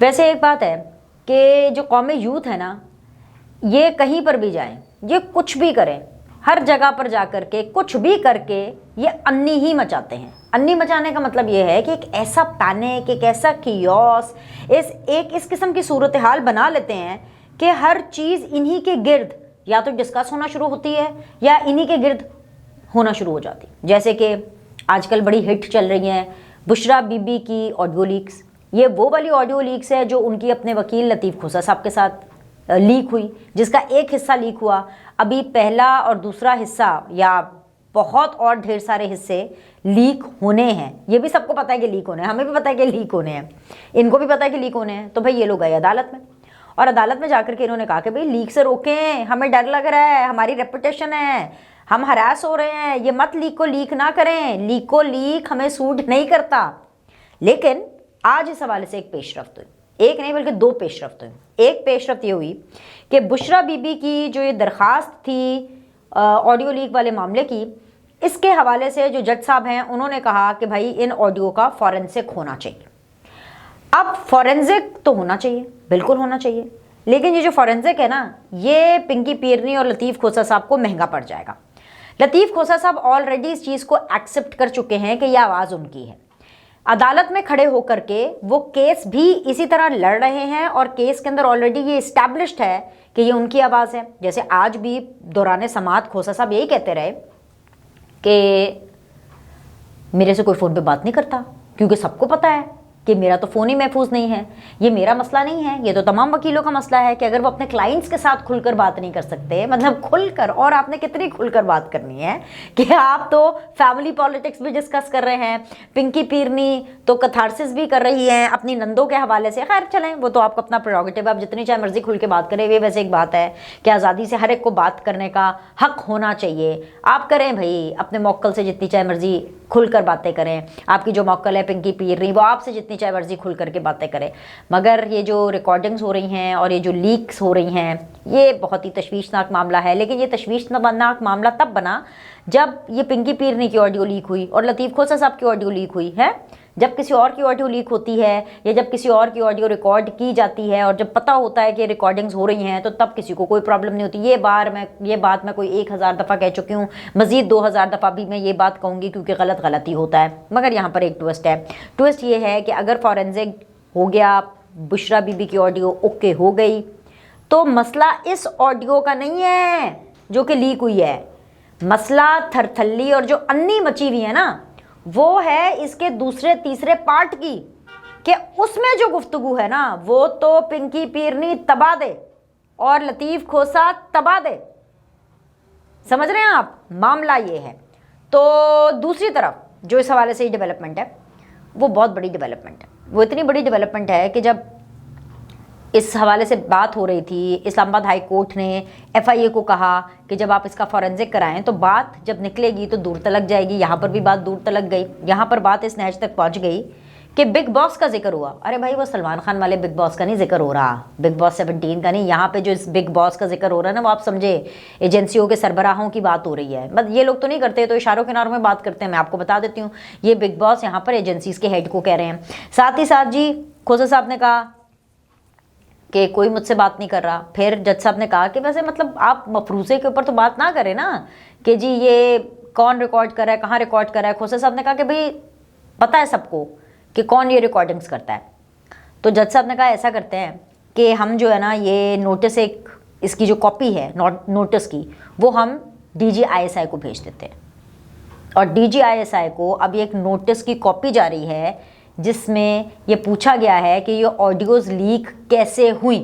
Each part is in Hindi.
वैसे एक बात है कि जो कौमी यूथ है ना, ये कहीं पर भी जाएं, ये कुछ भी करें, हर जगह पर जाकर के कुछ भी करके ये अन्नी ही मचाते हैं। अन्नी मचाने का मतलब ये है कि एक ऐसा पैनिक, एक ऐसा कियोस, इस किस्म की सूरत हाल बना लेते हैं कि हर चीज़ इन्हीं के गिर्द या तो डिस्कस होना शुरू होती है या इन्हीं के गिर्द होना शुरू हो जाती है। जैसे कि आजकल बड़ी हिट चल रही हैं बुशरा बीबी की ऑडियो लीक्स। ये वो वाली ऑडियो लीक्स है जो उनकी अपने वकील लतीफ़ खोसा साहब के साथ लीक हुई, जिसका एक हिस्सा लीक हुआ। अभी पहला और दूसरा हिस्सा या बहुत और ढेर सारे हिस्से लीक होने हैं। ये भी सबको पता है कि लीक होने हैं, हमें भी पता है कि लीक होने हैं, इनको भी पता है कि लीक होने हैं। तो भाई ये लोग गए अदालत में और अदालत में जाकर के इन्होंने कहा कि भाई लीक से रोकें, हमें डर लग रहा है, हमारी रेपुटेशन है, हम हरास हो रहे हैं, ये मत लीक ना करें, लीक हमें सूट नहीं करता। लेकिन आज इस हवाले से एक पेशरफ्त हुई, एक नहीं बल्कि दो पेशरफ्त हुई। एक पेशरफ्त ये हुई कि बुशरा बीबी की जो ये दरख्वास्त थी ऑडियो लीक वाले मामले की, इसके हवाले से जो जज साहब हैं उन्होंने कहा कि भाई इन ऑडियो का फॉरेंसिक होना चाहिए। अब फॉरेंसिक तो होना चाहिए, बिल्कुल होना चाहिए, लेकिन ये जो फॉरेंसिक है ना, ये पिंकी पीरनी और लतीफ़ खोसा साहब को महंगा पड़ जाएगा। लतीफ़ खोसा साहब ऑलरेडी इस चीज़ को एक्सेप्ट कर चुके हैं कि यह आवाज़ उनकी है। अदालत में खड़े होकर के वो केस भी इसी तरह लड़ रहे हैं और केस के अंदर ऑलरेडी ये इस्टेब्लिश्ड है कि ये उनकी आवाज़ है। जैसे आज भी दौरान समाअत खोसा साहब यही कहते रहे कि मेरे से कोई फ़ोन पे बात नहीं करता, क्योंकि सबको पता है कि मेरा तो फ़ोन ही महफूज नहीं है। ये मेरा मसला नहीं है, ये तो तमाम वकीलों का मसला है कि अगर वो अपने क्लाइंट्स के साथ खुलकर बात नहीं कर सकते, मतलब खुलकर, और आपने कितनी खुलकर बात करनी है कि आप तो फैमिली पॉलिटिक्स भी डिस्कस कर रहे हैं, पिंकी पीरनी तो कथारसिस भी कर रही हैं अपनी नंदों के हवाले से। खैर चलें, वो तो आपका अपना प्रेरोगेटिव, आप जितनी चाहे मर्जी खुल के बात करें। ये वैसे एक बात है कि आज़ादी से हर एक को बात करने का हक होना चाहिए। आप करें भाई, अपने मौक्कल से जितनी चाहे मर्जी खुलकर बातें करें। आपकी जो मौक्कल है पिंकी पीरनी, वो आपसे जितनी चाहे मर्जी खुल करके बातें करें। मगर ये जो रिकॉर्डिंग्स हो रही हैं और ये जो लीक्स हो रही हैं, ये बहुत ही तशवीशनाक मामला है। लेकिन ये तशवीशनाक मामला तब बना जब ये पिंकी पीरनी की ऑडियो लीक हुई और लतीफ़ खोसा साहब की ऑडियो लीक हुई है। जब किसी और की ऑडियो लीक होती है या जब किसी और की ऑडियो रिकॉर्ड की जाती है और जब पता होता है कि रिकॉर्डिंग्स हो रही हैं, तो तब किसी को कोई प्रॉब्लम नहीं होती। ये बात मैं कोई 1000 दफ़ा कह चुकी हूँ, मज़ीद 2000 दफ़ा भी मैं ये बात कहूँगी, क्योंकि गलती होता है। मगर यहाँ पर एक ट्विस्ट है। ट्विस्ट ये है कि अगर फॉरेंसिक हो गया, बुशरा बीबी की ऑडियो ओके हो गई, तो मसला इस ऑडियो का नहीं है जो कि लीक हुई है। मसला थरथल्ली और जो अन्नी मची हुई है ना, वो है इसके दूसरे तीसरे पार्ट की, कि उसमें जो गुफ्तगू है ना, वो तो पिंकी पीरनी तबाह दे और लतीफ़ खोसा तबाह दे। समझ रहे हैं आप? मामला ये है। तो दूसरी तरफ जो इस हवाले से डेवलपमेंट है, वो बहुत बड़ी डेवलपमेंट है। वो इतनी बड़ी डेवलपमेंट है कि जब इस हवाले से बात हो रही थी, इस्लामाबाद हाई कोर्ट ने FIA को कहा कि जब आप इसका फॉरेंसिक कराएं तो बात जब निकलेगी तो दूर तलक जाएगी। यहाँ पर भी बात दूर तलक गई। यहाँ पर बात इस नहज तक पहुँच गई कि बिग बॉस का जिक्र हुआ। अरे भाई, वो सलमान खान वाले बिग बॉस का नहीं जिक्र हो रहा, बिग बॉस 17 का नहीं। यहाँ पे जो इस बिग बॉस का जिक्र हो रहा है ना, वो आप समझे एजेंसियों के सरबराहों की बात हो रही है। मतलब ये लोग तो नहीं करते, तो इशारों किनारों में बात करते हैं। मैं आपको बता देती हूँ, ये बिग बॉस यहाँ पर एजेंसीज के हेड को कह रहे हैं। साथ ही साथ जी खोसा साहब ने कहा कि कोई मुझसे बात नहीं कर रहा। फिर जज साहब ने कहा कि वैसे मतलब आप मफरूज़े के ऊपर तो बात ना करें ना, कि जी ये कौन रिकॉर्ड कर रहा है, कहाँ रिकॉर्ड कर रहा है। खोसा साहब ने कहा कि भाई पता है सबको कि कौन ये रिकॉर्डिंग्स करता है। तो जज साहब ने कहा ऐसा करते हैं कि हम जो है ना, ये नोटिस, एक इसकी जो कॉपी है नोटिस की, वो हम DG ISI को भेज देते हैं। और DG ISI को अभी एक नोटिस की कॉपी जा रही है जिसमें ये पूछा गया है कि ये ऑडियोज़ लीक कैसे हुई।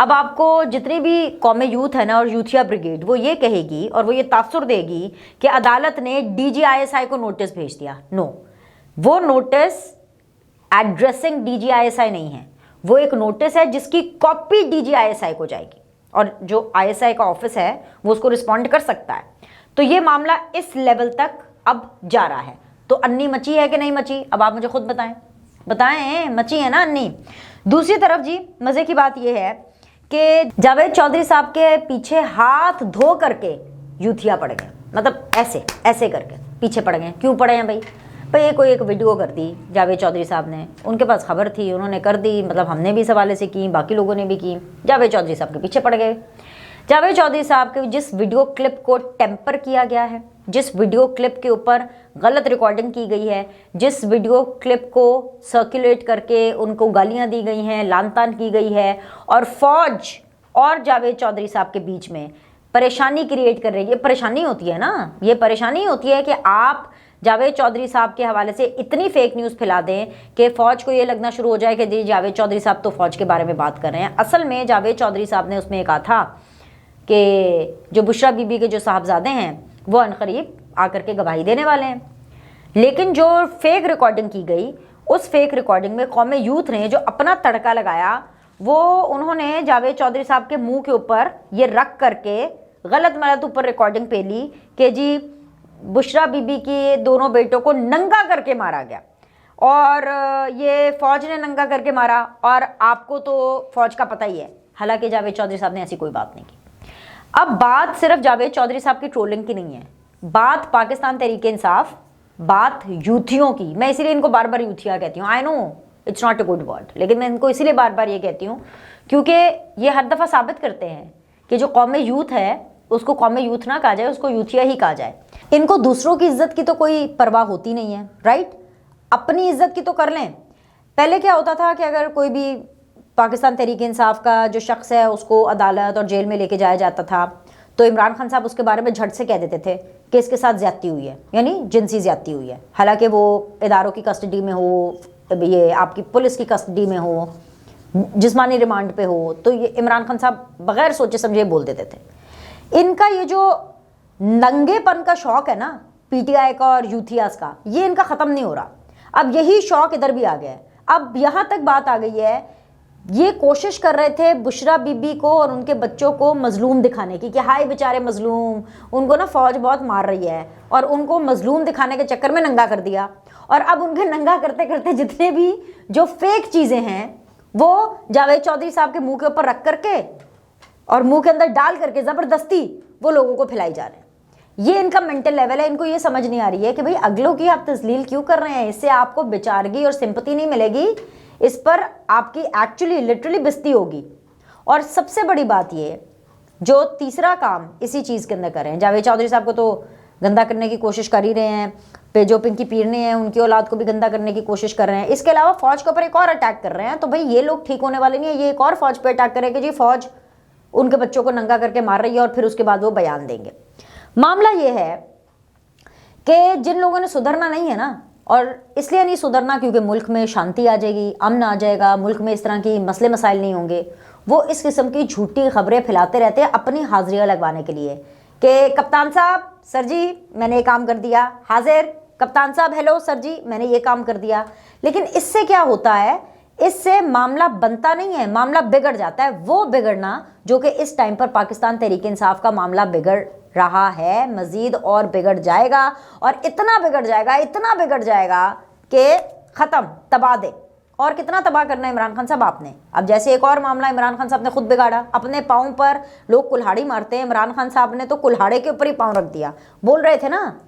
अब आपको जितनी भी कौमी यूथ है ना और यूथिया ब्रिगेड, वो ये कहेगी और वो ये तासुर देगी कि अदालत ने DG ISI को नोटिस भेज दिया। नो, वो नोटिस एड्रेसिंग DG ISI नहीं है, वो एक नोटिस है जिसकी कॉपी DG ISI को जाएगी और जो ISI का ऑफिस है वो उसको रिस्पॉन्ड कर सकता है। तो ये मामला इस लेवल तक अब जा रहा है। तो अन्नी मची है कि नहीं मची? अब आप मुझे खुद बताएं, मची है ना अन्नी। दूसरी तरफ जी मज़े की बात यह है कि जावेद चौधरी साहब के पीछे हाथ धो करके यूथिया पड़ गए। मतलब ऐसे करके पीछे पड़ गए। क्यों पड़े हैं भाई? भाई कोई एक वीडियो कर दी जावेद चौधरी साहब ने, उनके पास खबर थी, उन्होंने कर दी, मतलब हमने भी इस हवाले से की, बाकी लोगों ने भी की, जावेद चौधरी साहब के पीछे पड़ गए। जावेद चौधरी साहब के जिस वीडियो क्लिप को टेम्पर किया गया है, जिस वीडियो क्लिप के ऊपर गलत रिकॉर्डिंग की गई है, जिस वीडियो क्लिप को सर्कुलेट करके उनको गालियां दी गई हैं, लान तान की गई है और फौज और जावेद चौधरी साहब के बीच में परेशानी क्रिएट कर रही है। परेशानी होती है ना, ये परेशानी होती है कि आप जावेद चौधरी साहब के हवाले से इतनी फेक न्यूज़ फैला दें कि फ़ौज को ये लगना शुरू हो जाए कि जी जावेद चौधरी साहब तो फ़ौज के बारे में बात कर रहे हैं। असल में जावेद चौधरी साहब ने उसमें कहा था कि जो बुशरा बीबी के जो साहबजादे हैं वो अनकरीब आकर के गवाही देने वाले हैं, लेकिन जो फेक रिकॉर्डिंग की गई, उस फेक रिकॉर्डिंग में कौमे यूथ ने जो अपना तड़का लगाया, वो उन्होंने जावेद चौधरी साहब के मुंह के ऊपर ये रख करके गलत मलत ऊपर रिकॉर्डिंग पे ली कि जी बुशरा बीबी के दोनों बेटों को नंगा करके मारा गया और ये फ़ौज ने नंगा करके मारा और आपको तो फ़ौज का पता ही है। हालांकि जावेद चौधरी साहब ने ऐसी कोई बात नहीं की। अब बात सिर्फ जावेद चौधरी साहब की ट्रोलिंग की नहीं है, बात पाकिस्तान तहरीक इंसाफ, बात यूथियों की। मैं इसीलिए इनको बार बार यूथिया कहती हूँ। I know it's not a good word, लेकिन मैं इनको इसीलिए बार बार ये कहती हूँ क्योंकि ये हर दफ़ा साबित करते हैं कि जो कौम यूथ है उसको कौम यूथ ना कहा जाए, उसको यूथिया ही कहा जाए। इनको दूसरों की इज्जत की तो कोई परवाह होती नहीं है, राइट? अपनी इज्जत की तो कर लें। पहले क्या होता था कि अगर कोई भी पाकिस्तान तहरीक इंसाफ का जो शख्स है उसको अदालत और जेल में लेके जाया जाता था तो इमरान खान साहब उसके बारे में झट से कह देते थे कि इसके साथ ज्यादती हुई है, यानी जिनसी ज्यादती हुई है। हालांकि वो इदारों की कस्टडी में हो, ये आपकी पुलिस की कस्टडी में हो, जिस्मानी रिमांड पे हो, तो ये इमरान खान साहब बगैर सोचे समझे बोल देते थे। इनका ये जो नंगेपन का शौक है ना पीटीआई का और यूथियास का, ये इनका ख़त्म नहीं हो रहा। अब यही शौक इधर भी आ गया है। अब यहाँ तक बात आ गई है, ये कोशिश कर रहे थे बुशरा बीबी को और उनके बच्चों को मजलूम दिखाने की कि हाय बेचारे मजलूम, उनको ना फ़ौज बहुत मार रही है, और उनको मजलूम दिखाने के चक्कर में नंगा कर दिया। और अब उनके नंगा करते करते जितने भी जो फेक चीज़ें हैं वो जावेद चौधरी साहब के मुंह के ऊपर रख करके और मुंह के अंदर डाल करके ज़बरदस्ती वो लोगों को फैलाई जा रहे हैं। ये इनका मेंटल लेवल है। इनको ये समझ नहीं आ रही है कि भाई अगलों की आप तस्लील क्यों कर रहे हैं, इससे आपको बेचारगी और सिंपैथी नहीं मिलेगी, इस पर आपकी एक्चुअली लिटरली बेइज्जती होगी। और सबसे बड़ी बात ये, जो तीसरा काम इसी चीज़ के अंदर कर रहे हैं, जावेद चौधरी साहब को तो गंदा करने की कोशिश कर ही रहे हैं, पे जो पिंकी पीरने हैं उनकी औलाद को भी गंदा करने की कोशिश कर रहे हैं। इसके अलावा फ़ौज के ऊपर एक और अटैक कर रहे हैं। तो भाई ये लोग ठीक होने वाले नहीं है, ये एक और फ़ौज पर अटैक करेंगे जी फ़ौज उनके बच्चों को नंगा करके मार रही है, और फिर उसके बाद वो बयान देंगे। मामला ये है कि जिन लोगों ने सुधरना नहीं है ना, और इसलिए नहीं सुधरना क्योंकि मुल्क में शांति आ जाएगी, अमन आ जाएगा, मुल्क में इस तरह की मसले मसाइल नहीं होंगे, वो इस किस्म की झूठी खबरें फैलाते रहते हैं अपनी हाजिरियाँ लगवाने के लिए कि कप्तान साहब सर जी मैंने ये काम कर दिया, हाजिर कप्तान साहब हेलो सर जी मैंने ये काम कर दिया। लेकिन इससे क्या होता है, इससे मामला बनता नहीं है, मामला बिगड़ जाता है। वो बिगड़ना जो कि इस टाइम पर पाकिस्तान तहरीक इंसाफ का मामला बिगड़ रहा है, मजीद और बिगड़ जाएगा, और इतना बिगड़ जाएगा, इतना बिगड़ जाएगा कि ख़त्म, तबाह दे। और कितना तबाह करना है इमरान खान साहब आपने। अब जैसे एक और मामला इमरान खान साहब ने खुद बिगाड़ा, अपने पाँव पर लोग कुल्हाड़ी मारते हैं, इमरान खान साहब ने तो कुल्हाड़े के ऊपर ही पाँव रख दिया। बोल रहे थे ना,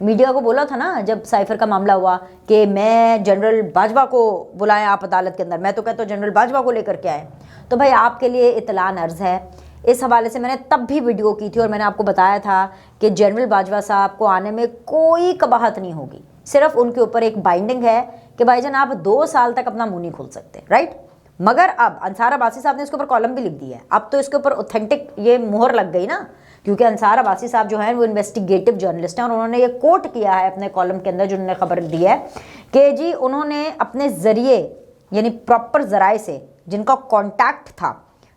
मीडिया को बोला था ना जब साइफर का मामला हुआ कि मैं जनरल बाजवा को बुलाएं आप अदालत के अंदर, मैं तो कहता हूँ जनरल बाजवा को लेकर के आए। तो भाई आपके लिए इतलान अर्ज़ है, इस हवाले से मैंने तब भी वीडियो की थी और मैंने आपको बताया था कि जनरल बाजवा साहब को आने में कोई कबाहत नहीं होगी, सिर्फ उनके ऊपर एक बाइंडिंग है कि भाईजान आप 2 साल तक अपना मुंह नहीं खोल सकते, राइट। मगर अब अंसार अब्बासी साहब ने इसके ऊपर कॉलम भी लिख दी है, अब तो इसके ऊपर ऑथेंटिक ये मोहर लग गई ना, क्योंकि अंसार अब्बासी साहब जो हैं वो इन्वेस्टिगेटिव जर्नलिस्ट हैं और उन्होंने ये कोट किया है अपने कॉलम के अंदर जो उन्होंने खबर दी है कि जी उन्होंने अपने ज़रिए यानी प्रॉपर ज़राए से जिनका कॉन्टैक्ट था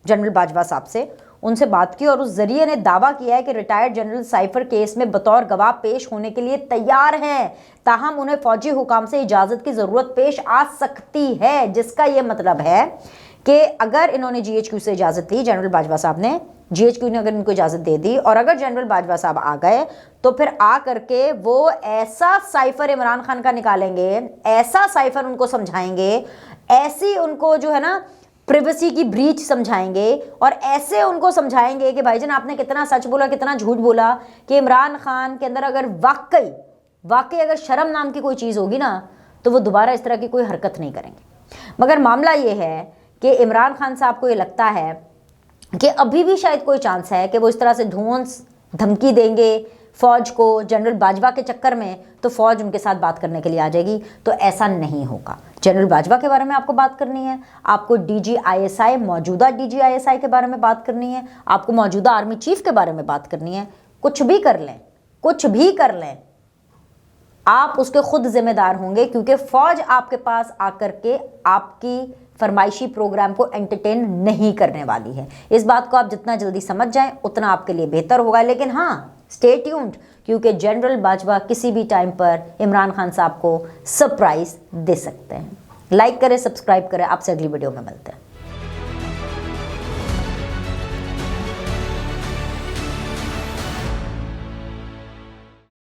जनरल बाजवा साहब से, उनसे बात की और उस जरिए ने दावा किया है कि रिटायर्ड जनरल साइफर केस में बतौर गवाह पेश होने के लिए तैयार हैं, ताहम उन्हें फौजी हुकाम से इजाज़त की ज़रूरत पेश आ सकती है। जिसका ये मतलब है कि अगर इन्होंने GHQ से इजाज़त ली, जनरल बाजवा साहब ने, GHQ ने अगर इनको इजाज़त दे दी और अगर जनरल बाजवा साहब आ गए तो फिर आ करके वो ऐसा साइफर इमरान खान का निकालेंगे, ऐसा साइफर उनको समझाएंगे, ऐसी उनको जो है ना प्रिवेसी की ब्रीच समझाएंगे और ऐसे उनको समझाएंगे कि भाईजान आपने कितना सच बोला, कितना झूठ बोला, कि इमरान खान के अंदर अगर वाकई अगर शर्म नाम की कोई चीज़ होगी ना तो वो दोबारा इस तरह की कोई हरकत नहीं करेंगे। मगर मामला ये है कि इमरान खान साहब को ये लगता है कि अभी भी शायद कोई चांस है कि वो इस तरह से धौंस धमकी देंगे फौज को जनरल बाजवा के चक्कर में, तो फौज उनके साथ बात करने के लिए आ जाएगी। तो ऐसा नहीं होगा। जनरल बाजवा के बारे में आपको बात करनी है, आपको DGISI मौजूदा DGISI के बारे में बात करनी है, आपको मौजूदा आर्मी चीफ के बारे में बात करनी है। कुछ भी कर लें, कुछ भी कर लें, आप उसके खुद जिम्मेदार होंगे, क्योंकि फौज आपके पास आकर के आपकी फरमाइशी प्रोग्राम को एंटरटेन नहीं करने वाली है। इस बात को आप जितना जल्दी समझ जाएं उतना आपके लिए बेहतर होगा। लेकिन हाँ, स्टे ट्यून्ड, क्योंकि जनरल बाजवा किसी भी टाइम पर इमरान खान साहब को सरप्राइज दे सकते हैं। लाइक करें, सब्सक्राइब करें। आपसे अगली वीडियो में मिलते हैं।